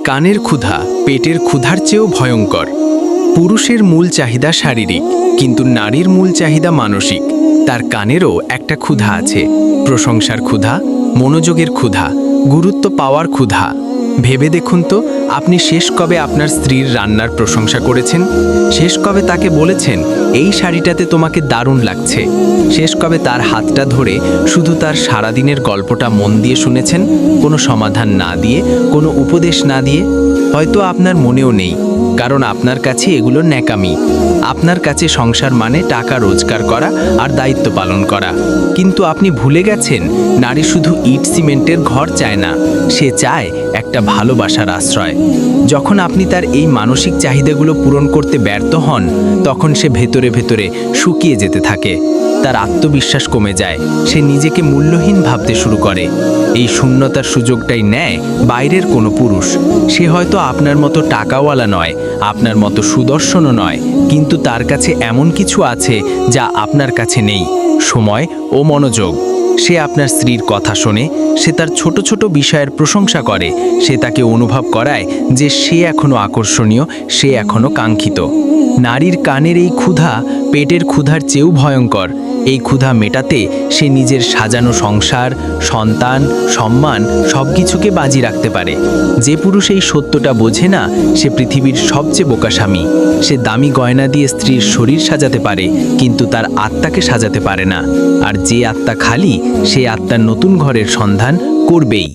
কানের ক্ষুধা পেটের ক্ষুধার চেয়েও ভয়ঙ্কর। পুরুষের মূল চাহিদা শারীরিক, কিন্তু নারীর মূল চাহিদা মানসিক। তার কানেরও একটা ক্ষুধা আছে, প্রশংসার ক্ষুধা, মনোযোগের ক্ষুধা, গুরুত্ব পাওয়ার ক্ষুধা। ভেবে দেখুন তো, আপনি শেষ কবে আপনার স্ত্রীর রান্নার প্রশংসা করেছেন? শেষ কবে তাকে বলেছেন, এই শাড়িটাতে তোমাকে দারুণ লাগছে? শেষ কবে তার হাতটা ধরে শুধু তার সারাদিনের গল্পটা মন দিয়ে শুনেছেন, কোনো সমাধান না দিয়ে, কোনো উপদেশ না দিয়ে? হয়তো আপনার মনেও নেই, কারণ আপনার কাছে এগুলো ন্যাকামি। আপনার কাছে সংসার মানে টাকা রোজগার করা আর দায়িত্ব পালন করা। কিন্তু আপনি ভুলে গেছেন, নারী শুধু ইট সিমেন্টের ঘর চায় না, সে চায় একটা ভালোবাসার আশ্রয়। যখন আপনি তার এই মানসিক চাহিদাগুলো পূরণ করতে ব্যর্থ হন, তখন সে ভেতরে ভেতরে শুকিয়ে যেতে থাকে। তার আত্মবিশ্বাস কমে যায়, সে নিজেকে মূল্যহীন ভাবতে শুরু করে। এই শূন্যতার সুযোগটাই নেয় বাইরের কোনো পুরুষ। সে হয়তো আপনার মতো টাকাওয়ালা নয়, আপনার মতো সুদর্শনও নয়, কিন্তু তার কাছে এমন কিছু আছে যা আপনার কাছে নেই: সময় ও মনোযোগ। সে আপনার স্ত্রীর কথা শোনে, সে তার ছোট ছোট বিষয়ের প্রশংসা করে, সে তাকে অনুভব করায় যে সে এখনও আকর্ষণীয়, সে এখনও কাঙ্ক্ষিত। নারীর কানের এই ক্ষুধা পেটের ক্ষুধার চেয়েও ভয়ঙ্কর। এই ক্ষুধা মেটাতে সে নিজের সাজানো সংসার, সন্তান, সম্মান সব কিছুকে বাজি রাখতে পারে। যে পুরুষ এই সত্যটা বোঝে না, সে পৃথিবীর সবচেয়ে বোকা স্বামী। সে দামি গয়না দিয়ে স্ত্রীর শরীর সাজাতে পারে, কিন্তু তার আত্মাকে সাজাতে পারে না। আর যে আত্মা খালি, সে আত্মার নতুন ঘরের সন্ধান করবেই।